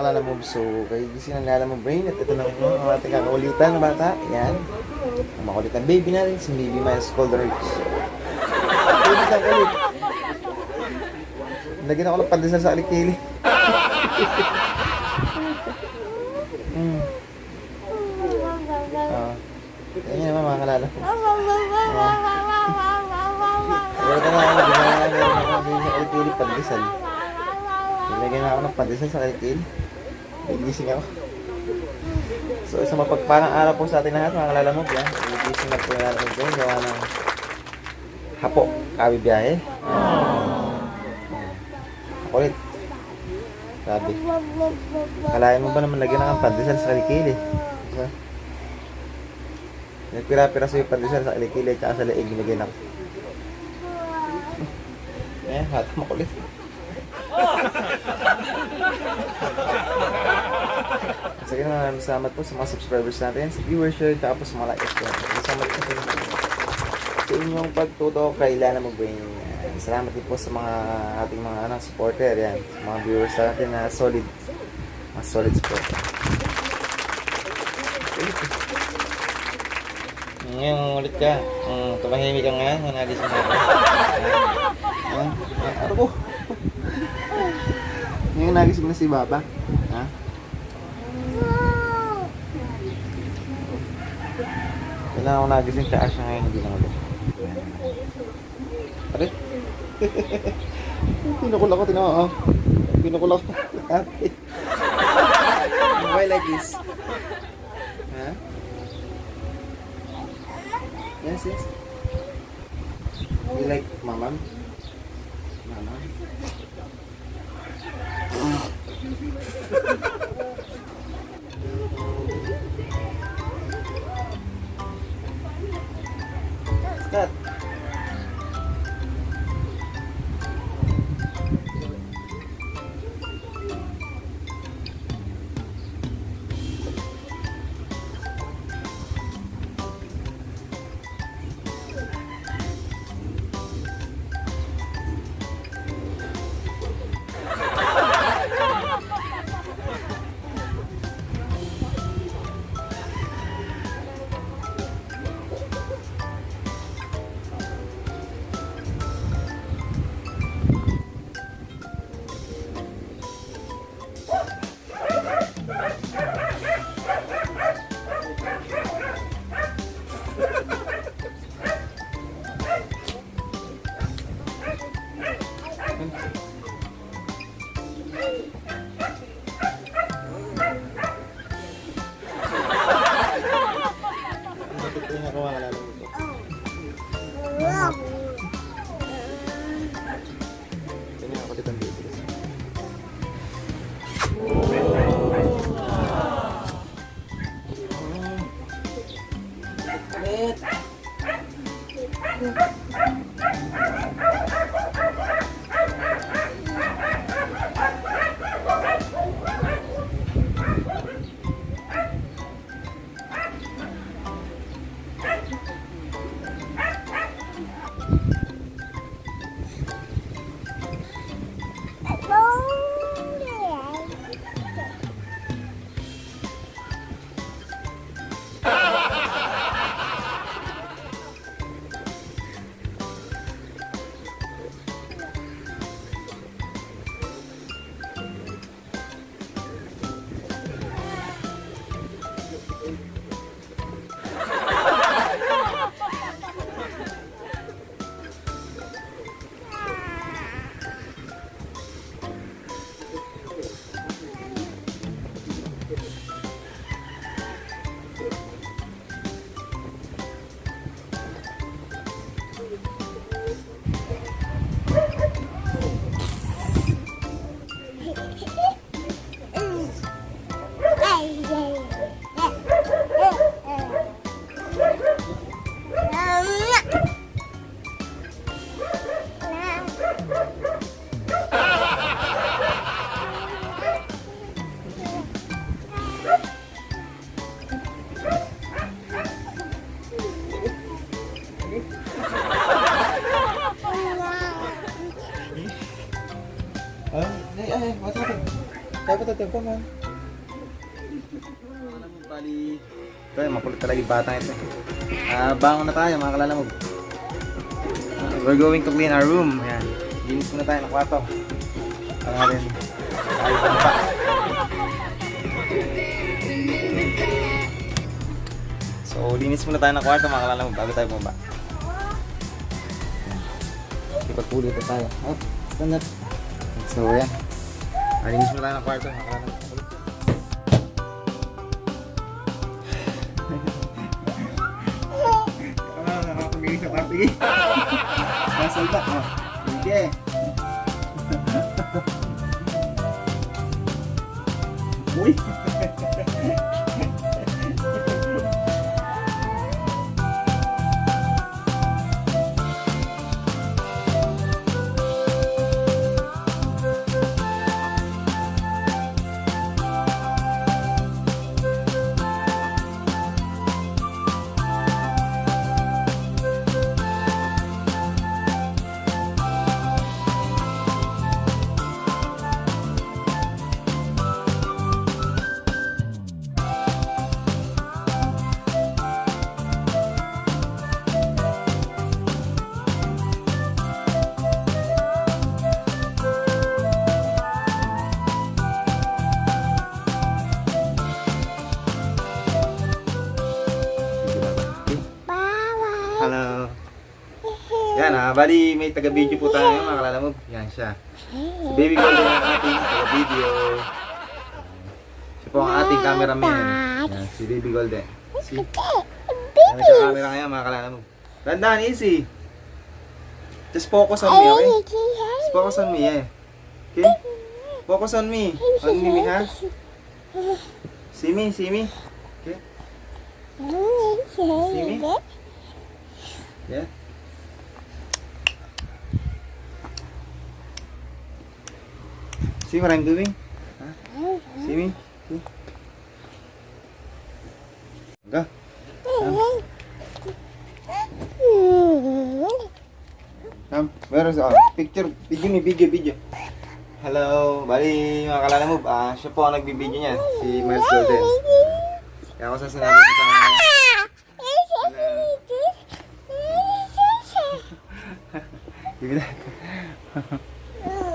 kalala mo. So, kayo gising ang lala mo brain. At ito na ang ating kakaulitan na bata. Yan. Ang makulit na baby natin. Si Baby Miles Colderich. Ulit lang ulit. Lagyan ako ng pandesal sa alikili. Yan naman mga kalala ko. Pero ka na ako. Meron sa alikili pandesal. Nilagyan na ako ng pandesal sa alikili. Gising ako. So, isang mapagpalang araw po sa ating lahat, mga kalala mo. Yan, gising na po yung alam ko. Gawa ng hapo, kabibiyahe. Kulit. Sabi. Kalahin mo ba naman lagyan ng pandesal sa alikili? Diba? Nagpira-pira sa yung pandesal sa alikili at sa leeg nilagyan ako. Eh, hata makulit. Sige na, salamat po sa mga subscribers natin, sa viewership, tapos sa mga likes po. Salamat po sa inyong pagtuto kay Lana Mugwing. Salamat din po sa mga ating mga supporter, yan, sa mga viewers natin na solid, mga solid support. Ngayon, ulit ka. Tumahimik ka nga, nagising natin. Ano po? Ngayon nagising na si Baba. Ha? Kailangan ako nagising ka siya ngayon, hindi lang ulit. Pare? Pinukul ako, tinawa. Pinukul ako. Why like this? Ha? Yes, yes. You like Mama? Mama? Start. Ay, what's happened? Kaya ko tayo, come on. Bali, ito yung makulit talaga yung batang ito. Bangon na tayo mga kalalamog. We're going to clean our room. Ayan. Linis muna tayo ng kwarto. Para natin tayo pa. So, linis muna tayo ng kwarto mga kalalamog bago tayo bumaba. Ipagpuli ito tayo. Oh, stand up. So, ayan. Linis muna tayo ng kwarto mga kalalamog. Sige. Masal ba? Oh. Sige. Uy. Hello. Yan bali may taga-video po tayo mga kalalamog. Yan siya. Si Baby Golden ang ating taga-video. Siya po ang ating cameraman. Yan, si Baby Golden. Yan siya camera ngayon mga kalalamog. Tandaan, easy. Just focus on me, okay? Just focus on me, yeah. Okay? Focus on me. On me, ha? See me, see me. Okay? See me? Yeah. See what I'm doing? Huh? See me? See? Go. Come. Where is picture? Video. Hello. Bali, mga kalalamog. Siya po ang nagbibideo niya. Si Miles Golden. Kaya ako sasanabi ko sa mga... Give me that.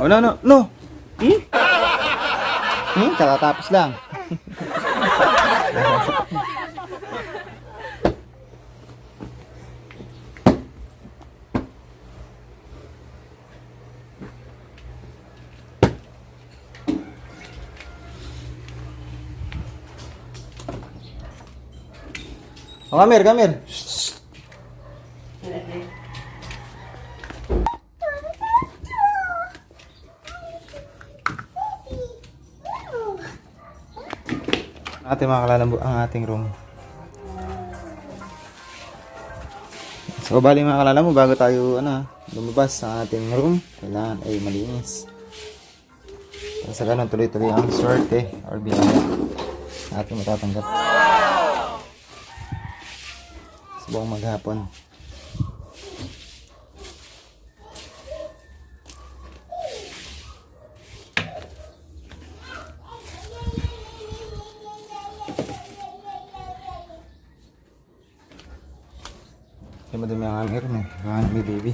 Oh, no. Kakatapos lang. Oh, come here. Ating mga kalalambo ang ating room. So bali mga kalalambo, bago tayo lumabas sa ating room, kailangan ay malinis. Para sa ganun tuloy-tuloy ang swerte or biyaya ating matatanggap sa buong maghapon. Kaya madami ang aming room kaya may baby.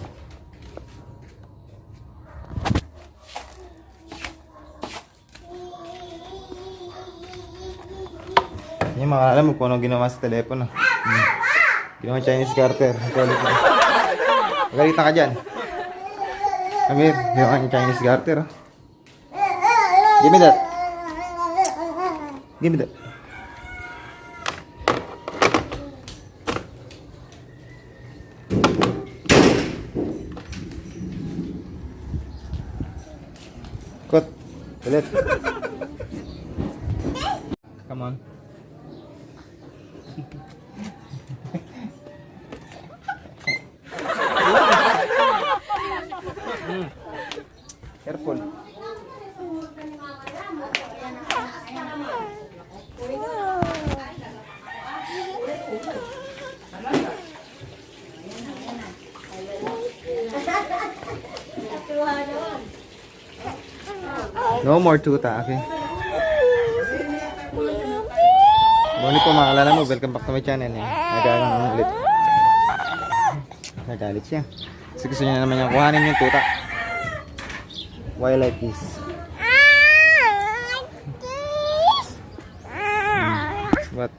Yung mga alam mo kung ano ginawa sa telepono. Ginawa Chinese garter. Magalitan ka dyan. Amir, ginawa yung Chinese garter. Give me that. Cut. Ulit. Come on. Careful. No more tuta, okay? Morning po mga kalala mo, welcome back to my channel. Nagalang naman ulit. Nagalit siya. Kasi gusto niya na naman niyang kuhanin yung tuta. Why like this? What?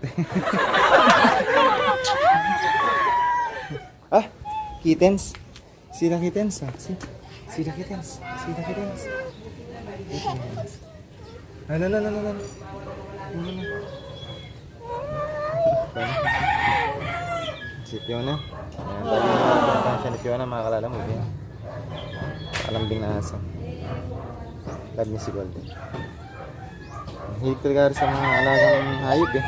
Ah, kittens. See the kittens? See the kittens. See the kittens. No. Si Fiona. Ayan, bali na siya ni Fiona mga kalala mo. Yan. Kalambing na aso. Love niya si Golden. Hilig talaga sa mga alagang hayop eh.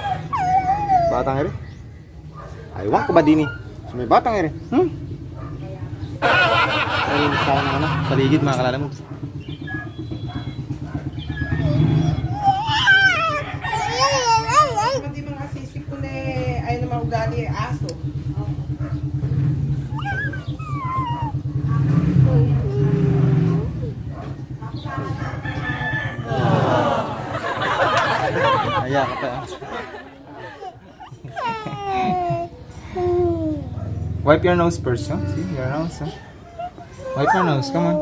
Batang ere. Aywan ko ba din eh? So, may batang ere. Ayun sa ano, paligid mga kalala mo. Hindi mga sisik ko na ay na maugali aso. Aya ka pa. Wipe your nose first, huh? See, your nose, huh? Wipe your nose, come on.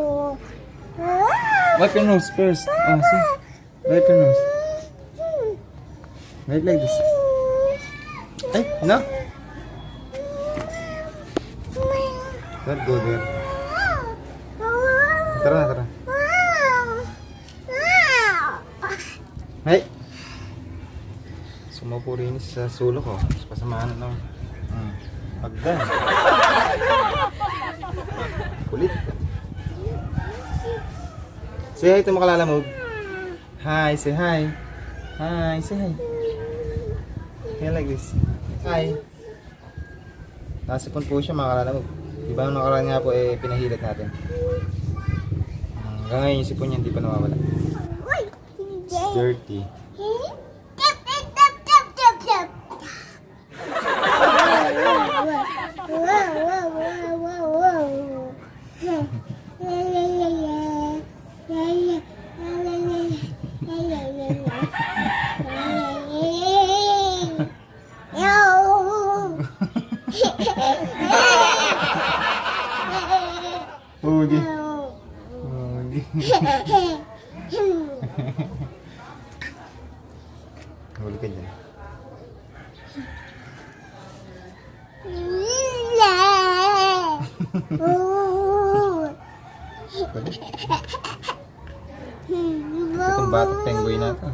Wipe your nose first. Oh, see? Wipe your nose. Wipe like this. Ay, no? Don't go there. Tara. Hey! Sumapurinis sa sulo ko. Pasamahan na naman. Pagdan. Kulit. Say hi to mga kalalamog. Hi, say hi. Hi, say hi. Kaya like this. Hi. Nasipon po siya mga kalalamog. Diba nung nakaraan nga po eh pinahilat natin. Hanggang ngayon yung sipon niya hindi pa nawawala. It's dirty. Hugi. Huli ka dyan. Itong batok penguin na ito.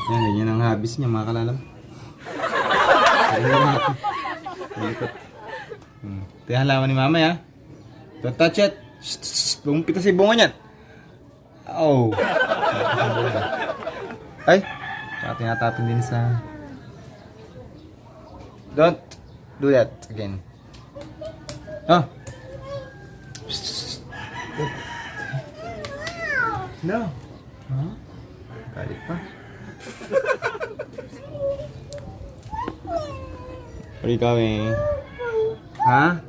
Yan, ganyan ang habis niya mga kalalam. Malikot. Ito yung halaman ni mama ya. Don't touch it. Bumipita sa bunga niyan. Oh. Ay. Saka tinatapin din sa... Don't do that again. Oh. No. Huh? Galit pa. Where are you going? Huh?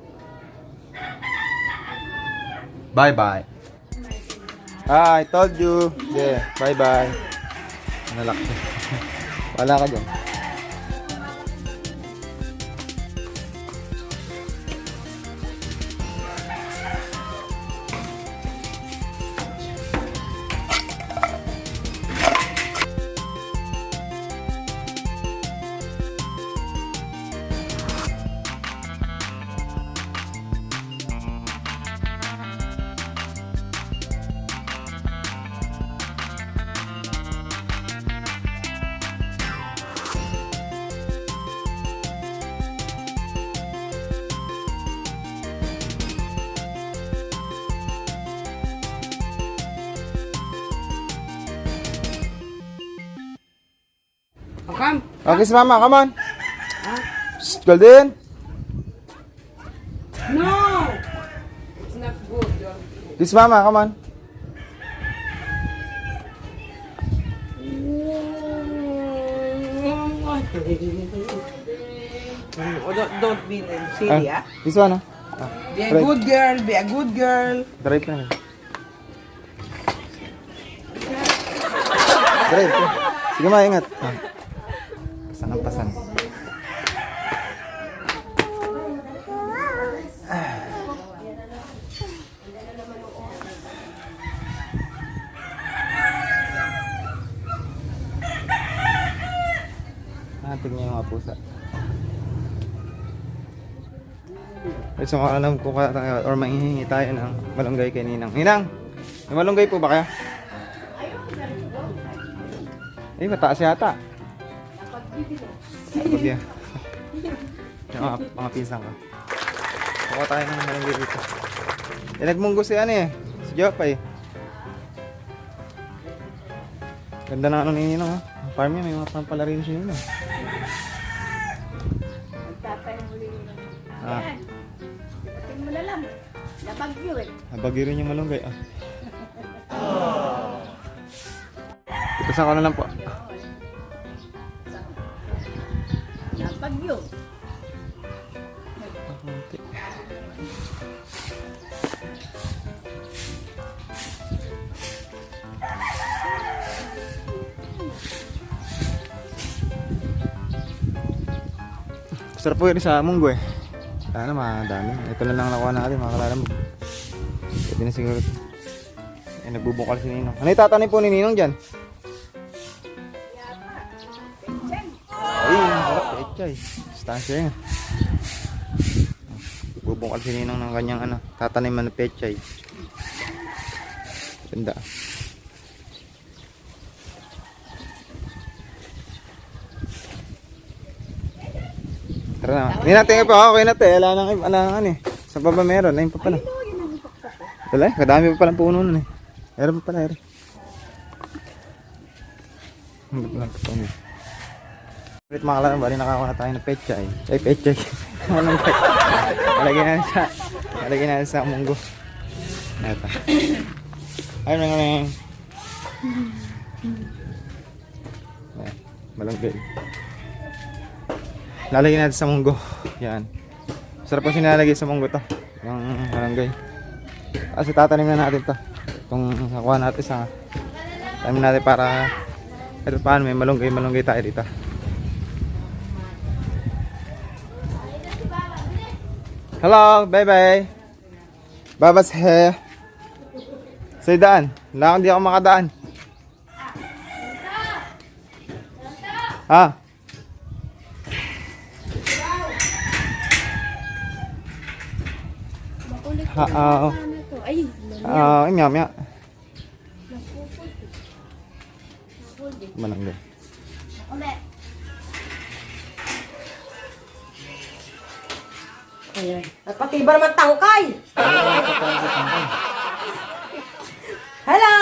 Bye-bye. I told you. Yeah, bye-bye. Nalak siya. Wala ka dyan. Come. Okay, si mama, come on. Shh, Golden. No! It's not good. This mama, come on. Oh, don't be silly, ah. This one, Be a Try. good girl, be a good girl. Drive na. Drive ka. Sige ma, ingat. Pasan ang pasan. Tingnan niyo yung mga pusa. Ay, so alam ko ka or manghihingi tayo ng malunggay kay Ninang. Ninang, may malunggay po ba kaya? Eh, mataas yata. Kapag yan. Yung mga pinsan ko. Kuha tayo ng malunggay dito. Eh, nagmunggo si ano eh. Si Jopay. Ganda na ano ni Ninang ha. Ang farm niya, may mga pampalarin siya yun eh. Ah. Tingin mo na lang. Nabagyo eh. Nabagyo rin yung malunggay ah. Itasan ko na lang po. Nabagyo. Konti. Sarap po yun sa munggo eh. Sana madami. Ito na lang nakuha natin mga kalala mo. Pwede na siguro. Eh, nagbubukal si Ninong. Ano itatanim po ni Ninong dyan? Ay, harap ka etchay. Distansya yun. Nagbubukal si Ninong ng kanyang ano, tataniman na pechay. Ganda. Tara na. Hindi natin nga pa. Okay na te. Wala nang eh. Sa baba meron. Ayun pa pala. Wala eh. Kadami pa palang puno nun eh. Meron pa pala. Hindi pa lang pa puno. Ulit mga kalaman. Bali nakakuha na tayo ng pechay. Ay pechay. Malagyan na sa munggo. Ito. Ayun mga kalaman. Malunggay. Lalagyan natin sa munggo. Yan. Sarap po sinalagay sa munggo to. Yung malunggay. Kasi tatanim na natin to. Itong nakuha natin sa tanim natin para ito paano may malunggay tayo dito. Hello, bye-bye. Babas he. Sa daan. Wala hindi ako makadaan. Ha? Ay, Mya mya. Malunggay. ulit. Ayan. At pati ba naman tangkay? Hello!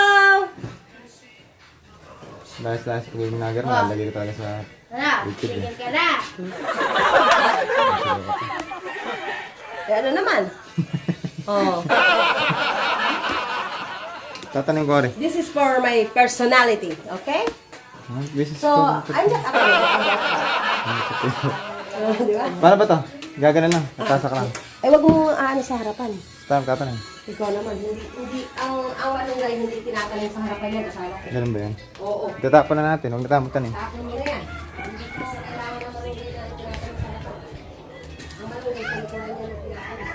Last ko yung nagar, nalagay ko talaga sa Ano? YouTube Tingin ka na. Eh, ano naman? Oh. tatanim ko rin. This is for my personality, okay? This is So, I'm not di ba? Paano ba to? Gagana lang, natasa ka lang. Ay, wag mo ano sa harapan. Tatanim. Ikaw naman, hindi ang malunggay, hindi tinatanim sa harapan yan, asawa ko. Ganun ba yan? Oo. Tatapon na natin, huwag natin tanim. Tapon mo na yan. Hindi ko kailangan ng malunggay na tinatanim sa harapan. Ang malunggay, tinatanim niya na tinatanim.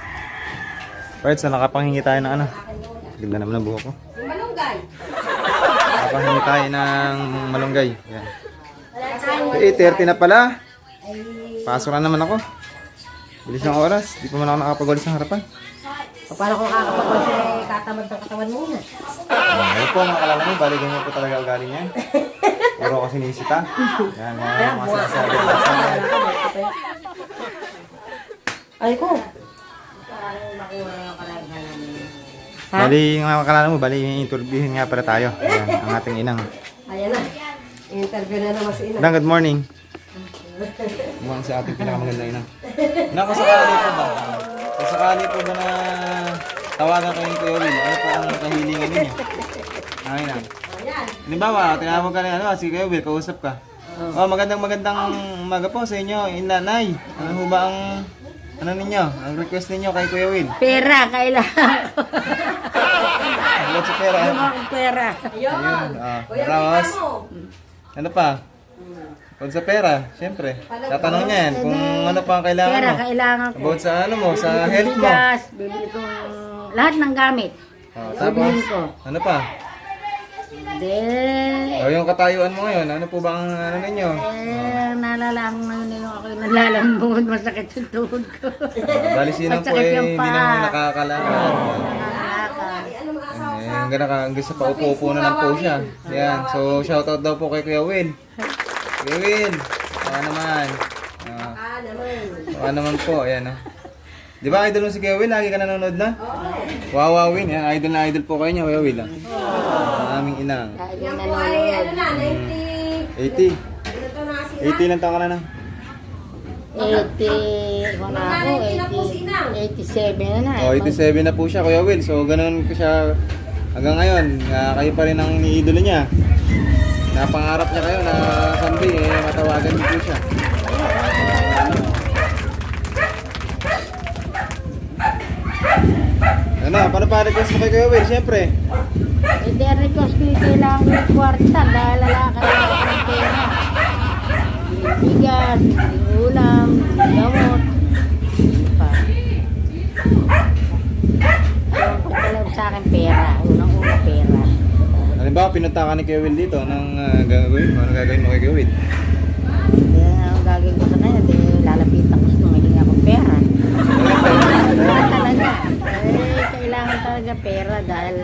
Alright, so nakapanghingi tayo ng ano. Ganda naman ang buhok ko. Yung malunggay. Nakapanghingi tayo ng malunggay. Yan. Wala Eh, 30 na pala. Ay, Pasok na naman ako. Bilis ng oras, di pa man ako nakapag-ulis ng harapan. paano kung kakapagod siya, katamad ng katawan muna? Ayun po mga kalala mo, bali ganyan po talaga ugali niya. Puro ko sinisita. Yan, yan, mga sinasabi. Ay ko. Bali, mga kalala mo, bali interviewin nga pala tayo. Yan, ang ating inang. Ayan na. Interview na naman si Ina. Inang, good morning. Mukhang si ating pinakamaganda inang. Inang, kasakali po ba? Kung sakali po ba na tawagan kayo ni Kuya Will, ano pa ang kahilingan ninyo? Ay na. Halimbawa, tinawag ka na si Kuya Will, kausap ka. Oh, magandang umaga po sa inyo, inanay. Ano ho ba ang ano ninyo? Ang request ninyo kay Kuya Will? Pera, kailangan ko. Wala sa pera. Ano akong pera? Ayun. Tapos, ano pa? Kung sa pera, siyempre. Tatanong niya yan kung ano pa ang kailangan Pera, mo. kailangan ko. About sa ano mo, sa health mo. Bigas, bibili kong lahat ng gamit. Oh, tapos, Bibilhin ko. ano pa? Then, O, yung katayuan mo ngayon, ano po ba ang ano ninyo? naalala ko ngayon yung ako yung nalalambungod, masakit yung tuhod ko. Bali sino po Masakit eh, yung hindi paa. naman nakakalakad. Nakakalakad. Hanggang hanggang sa paupo-upo na lang po siya. Yan. So, shoutout daw po kay Kuya Will. Kuya Will, baka naman. Baka naman po, ayan o. Di ba idol mo si Kuya Will? Lagi ka nanonood na? Wow, Win. Yan, idol na idol po kayo niya, Kuya Will. Ang aming inang. Lagi nanonood. 80. 80 lang taon ka na na. 80, ano ako, 87 na na. Oh, 87 na po siya, Kuya Will. So, ganun ko siya hanggang ngayon. Kayo pa rin ang iniidolo niya. Napangarap niya kayo na someday matawagan niyo po siya. Ano, paano pa request mo kay Kuya Will? Siyempre. Hindi, ang request ko yung kailangan ko yung kwarta dahil lalakad ako ng pera. Bigas, ulam, gamot. Pa. Ang pagkalaw sa akin pera, unang-una pera. Halimbawa, pinunta ka ni Kuya Will dito. Anong gagawin mo? Anong gagawin mo kay Kuya Will? Kaya ang gagawin ko sa kanya, di lalapitan ko sa mga akong pera. Wala talaga. Kailangan talaga pera dahil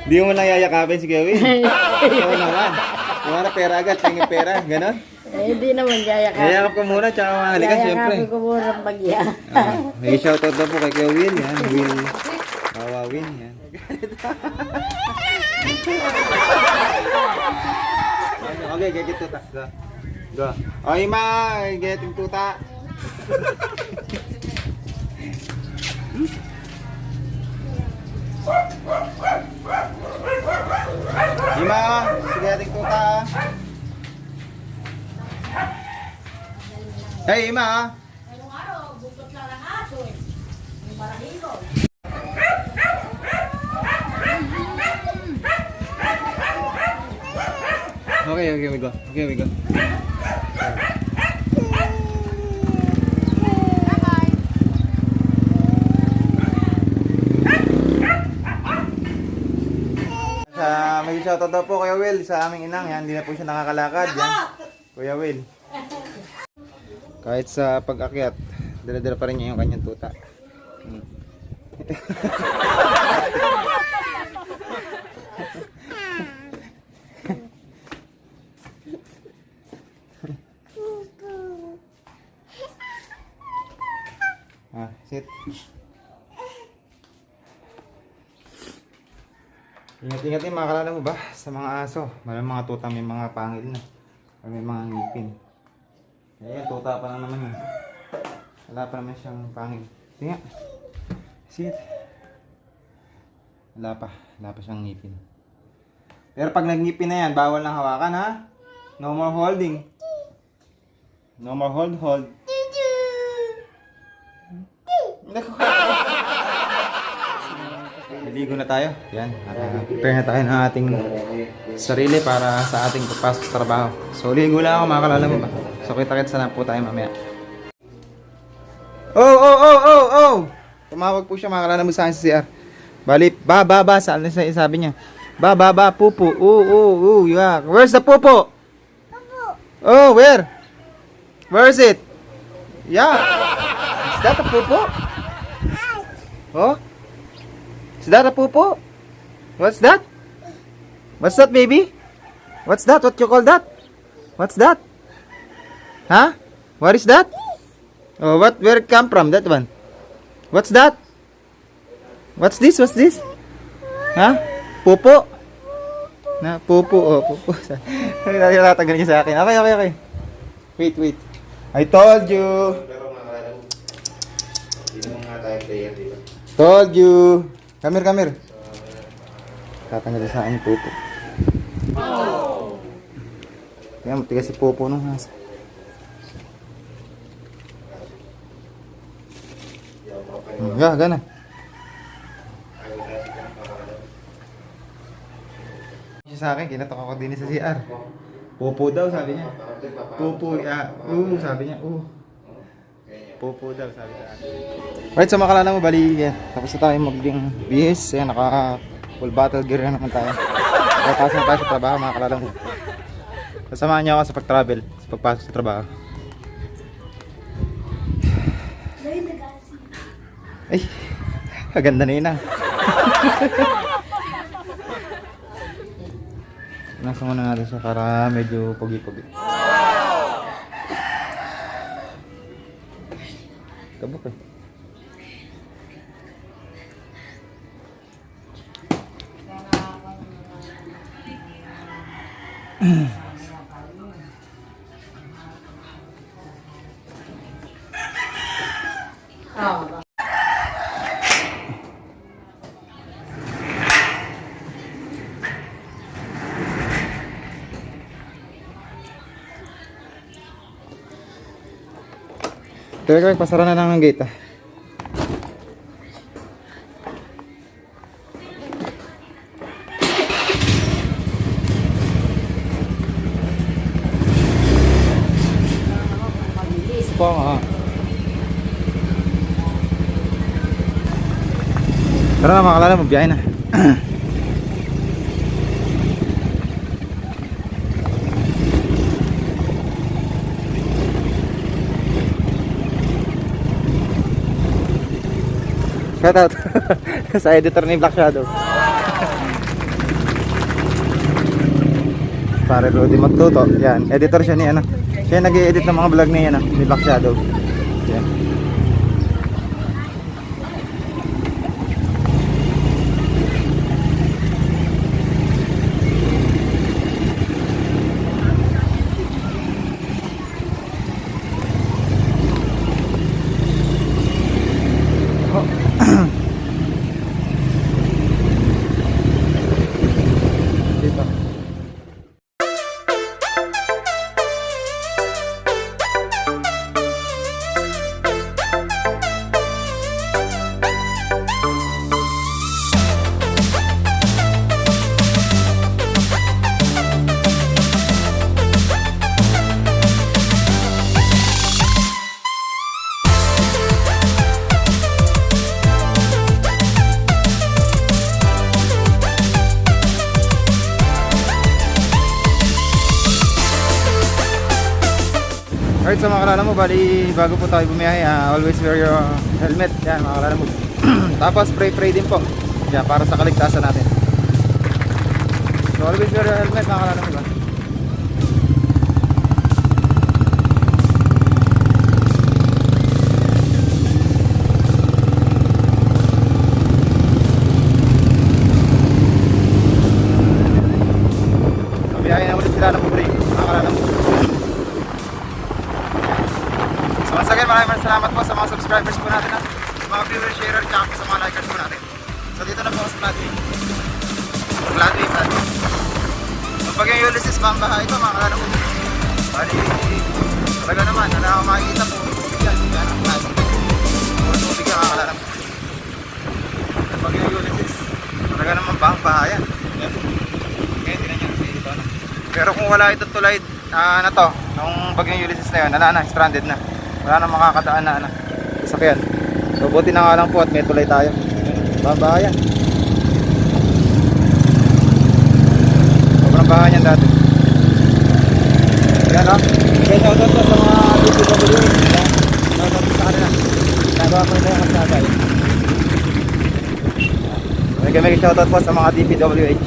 Hindi mo lang yayakapin si Kuya Will. Oo naman. Kung ano pera agad, tingin pera. Ganon? hindi naman yayakap. Yayakap ka muna, tsaka mahalikan siyempre. Yayakapin ko muna ang bagya. May shoutout daw po kay Kuya Will. Yan, Will. Wawa Will. Yan. Okay, get tuta. Go. Go. Okay, ma. Getting tuta. Ima, sige ating tuta. Hey, Ima. Okay, we go. Okay, we go. May shoutout daw po Kuya Will sa aming inang. Yan, hindi na po siya nakakalakad. Yan, Kuya Will. Kahit sa pag-akyat, dala-dala pa rin niya yung kanyang tuta. Sit. Ingat-ingat din mga kalala mo ba sa mga aso. May mga tuta may mga pangil na. May mga ngipin. Ayan, tuta pa lang naman yun. Wala pa naman siyang pangil. Tingnan. Sit. Wala pa siyang ngipin. Pero pag nagngipin na yan, bawal nang hawakan ha. No more holding. No more hold. Naligo na tayo. Yan. Prepare na tayo ng ating sarili para sa ating pagpasok sa trabaho. So, ligo lang ako mga kalala mo ba? So, kita-kits na po tayo mamaya. Oh! Tumawag po siya mga kalala mo sa akin sa CR. Bali, ba, saan sabi niya? Ba, pupo. Yeah. Where's the pupo? Oh, where? Where is it? Yeah. Is that a pupo? Oh? Is that a pupo? What's that? What's that, baby? What's that? What you call that? What's that? Huh? What is that? Oh, where it come from? That one. What's that? What's this? Huh? Pupo? Na, pupo. Oh, pupo. Natatagal niya sa akin. Okay. Wait. I told you. Sino nga tayo player, di ba? Told you! Come here. Tatanggalin sa akin yung pupo. Tingnan mo, tigas si pupo nung hasa. Gana. Siya sa akin, kinatok ako din sa CR. Pupo daw, sabi niya. Pupo, sabi niya. Pupo daw, sabi niya. Right, sa makalala mo, bali, yan. Tapos na tayo maging bihis. Yan, naka full battle gear na naman tayo. Kaya pasok na tayo sa trabaho, mga kalala mo. Kasamahan niyo ako sa pag-travel, sa pagpasok sa trabaho. Ay, ganda na yun ah. Nasa muna natin siya para medyo pogi-pogi. Kabuk eh. Teka, pasara na lang ang gate ah. Pa nga. Tara na mga kalala, magbiyahe na. Shout out sa editor ni Black Shadow. Pare Rudy Magtuto. Yan, editor siya ni ano. Siya nag-i-edit ng mga vlog ni ano, ni Black Shadow. Yan. Dito. Alright, so mga kalala mo, bali bago po tayo bumiyahe, always wear your helmet. Yan mga kalala mo. Tapos spray din po. Yan, para sa kaligtasan natin. So always wear your helmet mga kalala mo. So biyahe na ulit sila ng break mga kalala mo. So once again, maraming salamat po sa mga subscribers po natin, sa mga viewers, sharer, at sa mga likers po natin. So dito na po sa Flatway. Flatway. So pag yung Ulysses Bamba ito mga kalala mo, bali talaga naman, wala akong makikita po. Yan ang Flatway. Puro tubig yan mga kalala mo. Pag yung Ulysses, talaga naman Bamba yan. Okay, tinan nyo dito. Pero kung wala itong tulay na to, nung bagyong Ulysses na yun, wala na, stranded na. Wala na makakadaan na sasakyan. So buti na nga lang po at may tulay tayo. Baba yan. Sobrang baha niyan dati. Yan o. Kaya shoutout po sa mga DPWH. Shoutout po sa kanila. Nagawa ko nila yung kasagay. May shoutout po sa mga DPWH.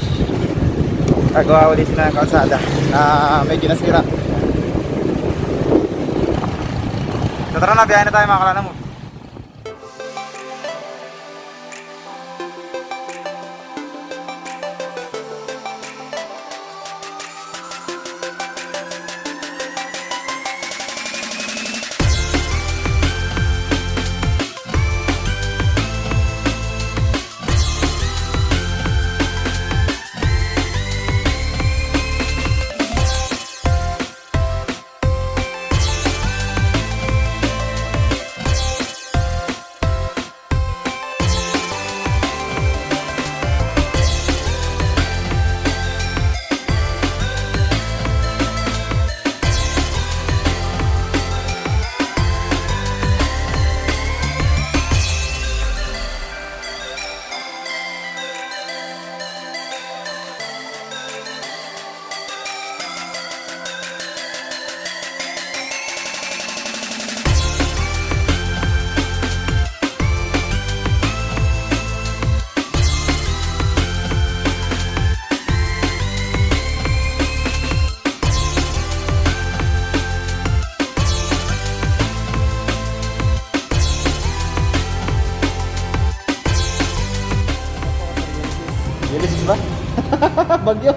Nagawa ulit sila ng kalsada na medyo nasira. So tara na, biyahe na tayo mga kalala mo. Bagyo.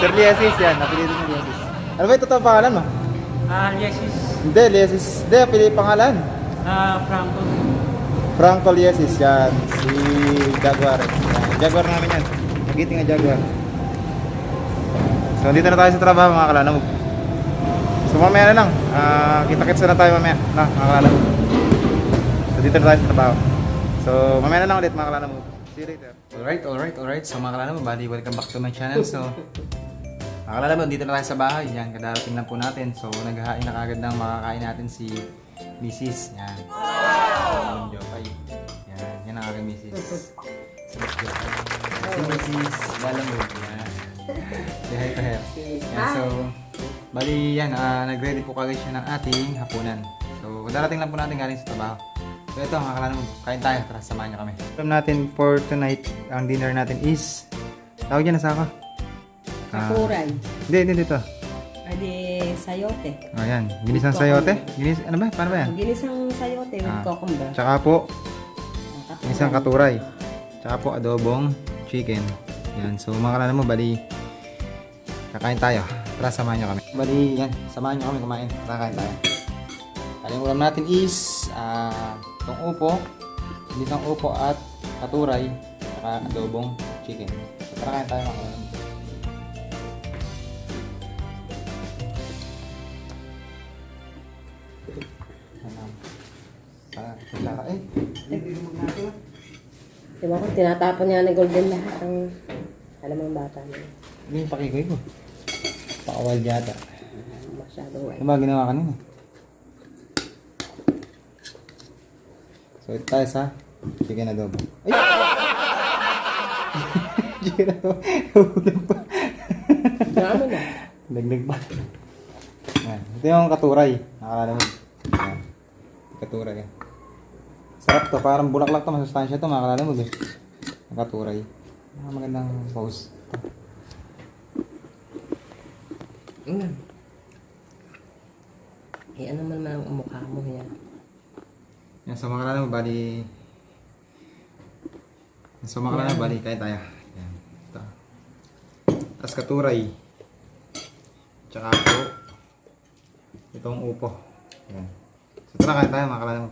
Sir Liesis yan. Napilitin ni Liesis. Ano ba yung totoo pangalan mo? Yesis. Hindi, Liesis. Hindi, pili pangalan. Franco. Franco Liesis yan. Si Jaguar. Yan. Jaguar namin yan. Nagiting na Jaguar. So, dito na tayo sa trabaho mga kalalamu. So, mamaya na lang. Kita-kits na tayo mamaya. Mga kalalamu. So, dito na tayo sa trabaho. So, mamaya na lang ulit mga kalalamu. See you later. Alright. So, mga kalalamu, bali, welcome back to my channel. So, mga kalalamu, dito na tayo sa bahay. Yan, kadarating lang po natin. So, naghahain na kagad ng makakain natin si Mrs. Yan. Wow! Jopay. Yan ang aking Mrs. Si Mrs. Lalamog. Yan. Say hi to her. Yan, so, bali yan, nag-ready po kagad siya ng ating hapunan. So, darating lang po natin galing sa trabaho. So, ito, mga kalalamu, kain tayo. Tara, samahan niyo kami. Alam natin for tonight, ang dinner natin is, tawag dyan, nasa ako? Kakuray. Hindi, dito. Adi sayote. Ayan, ginisang sayote. Ano ba? Paano ba yan? Ginisang sayote with cucumber. Tsaka po, ginisang katuray. Tsaka po, adobong chicken. Yan, so mga kalalamu, bali, kakain tayo. Tara, samahan niyo kami. Bali, yan, samahan niyo kami kumain. Tara, kain tayo. Ang ulam natin is, itong upo, ginisang upo at katuray, tsaka adobong chicken. So, tara, kain tayo mga kalalamu. Diba ko, tinatapon niya ng golden lahat ang alam ang bata niya. Hindi yung pakikoy ko. Pakawal yata. Masyadong white. Ano ba ginawa kanina? So ito tayo sa chicken adobo. Ay! Chicken adobo. Nahulog pa. Ano na? Dagdag pa. Yan. Ito yung katuray. Nakalala mo. Yan. Katuray. Sarap to. Parang bulaklak to. Masustansya to. Makalala mo. Ang katuray. Magandang pose. Eh, ano man ang mukha mo yan? Yan. So makalala mo. Bali. So makalala mo. Bali. Kain tayo. Yan. Ito. Tapos katuray. Tsaka po. Itong upo. Yan. So tara kain tayo. Makalala mo.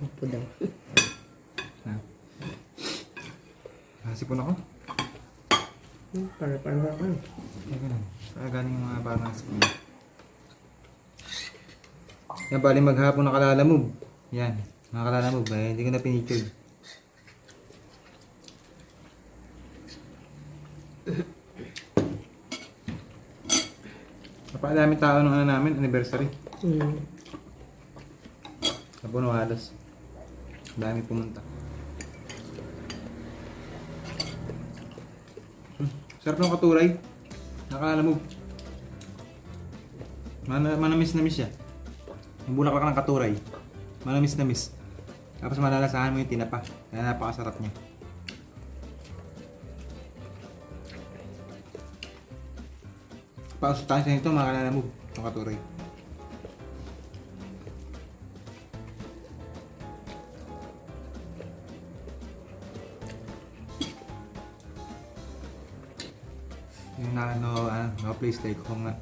Upo daw. Nasipon ako. Parang ako. Teka lang. Kaya galing yung mga parang nasipon. Yan, bali maghapon nakalalamog. Yan. Nakalalamog ba? Hindi ko na pinicture. Napakalami tao nung ano namin, anniversary. Napuno halos. Dami pumunta. Sarap ng katuray. Nakalalamog. Manamis na miss siya. Yung bulaklak ng katuray. Manamis na miss. Tapos malalasahan mo yung tinapa. Kaya napakasarap niya. Pausustansya nito mga kalalamog. Yung katuray. Yung no place like home nga.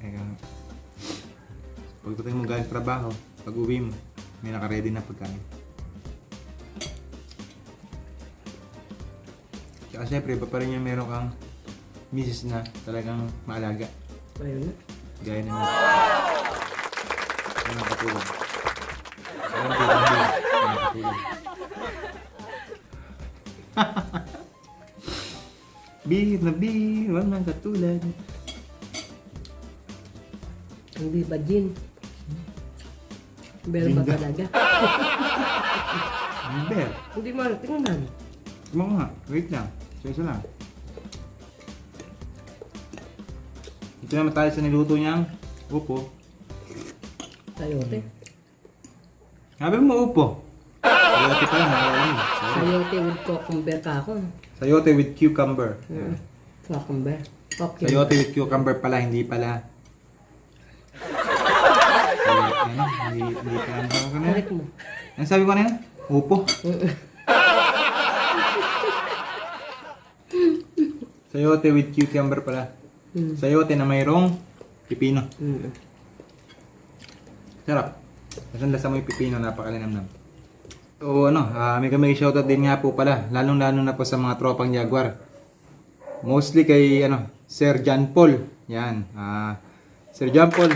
Pagdating mo galing trabaho, pag uwi mo, may naka-ready na pagkain. Tsaka syempre, iba pa rin yung meron kang misis na talagang maalaga. Ayun na. Gaya naman. Ano katulad. Ano katulad. Bihir na bihir, walang katulad. Ang biba gin. Bear ba talaga? Bear. Hindi mo tingnan. Mga nga, wait lang. Isa lang. Ito naman tayo sa niluto niyang upo. Sayote. Sabi mo upo. Sayote pala, nakalala mo. Sayote with cucumber ka ako. Sayote with cucumber. Cucumber. Sayote with cucumber pala, hindi pala. Hindi pala. Correct mo. Ano sabi ko kanina? Upo. Sayote with cucumber pala. Sayote na mayroong pipino. Sarap. Kasi lasa mo yung pipino, napakalinamnam. So may shoutout din nga po pala, lalong-lalo na po sa mga tropang Jaguar. Mostly kay Sir John Paul. Yan. Sir John Paul,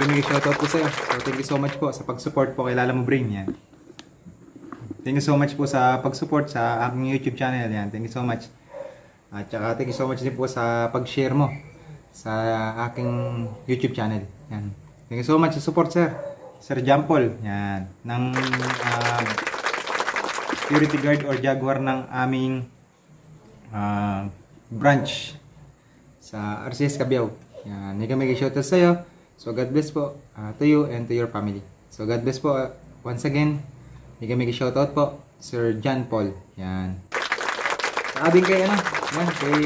may shoutout po sa'yo. So thank you so much po sa pag-support po kay Lala Mo Brain. Yan. Thank you so much po sa pag-support sa aking YouTube channel. Yan. Thank you so much. At saka thank you so much din po sa pag-share mo sa aking YouTube channel. Yan. Thank you so much sa support, sir. Sir John Paul. Yan. Ng security guard or Jaguar ng aming branch sa RCS Cabiao. Yan. May kami shoutout sa iyo. So God bless po to you and to your family. So God bless po once again. May kami shoutout po Sir John Paul. Yan. Sabi kay yan, kay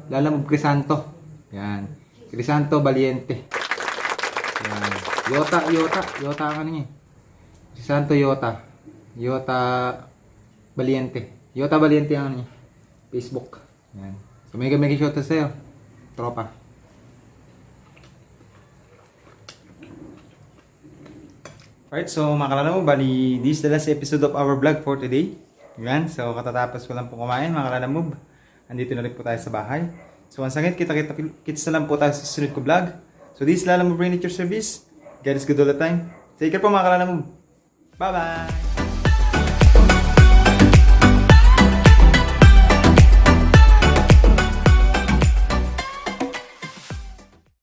Lalamog Crisanto. Yan. Crisanto Valiente. Yan. Yota ang ano niya. Crisanto Yota Valiente. Yota Valiente ang ano niya. Facebook. Yan. So may shoutout sa'yo. Tropa. Alright, so mga kalala mo, bali, this is the last episode of our vlog for today. Yan, so katatapos ko lang po kumain mga kalala mo. Andito na rin po tayo sa bahay. So once again, kits na lang po tayo sa susunod ko vlog. So this is Lala Mo Brain at your service. God is good all the time. Take care po mga kalala mo. Bye-bye!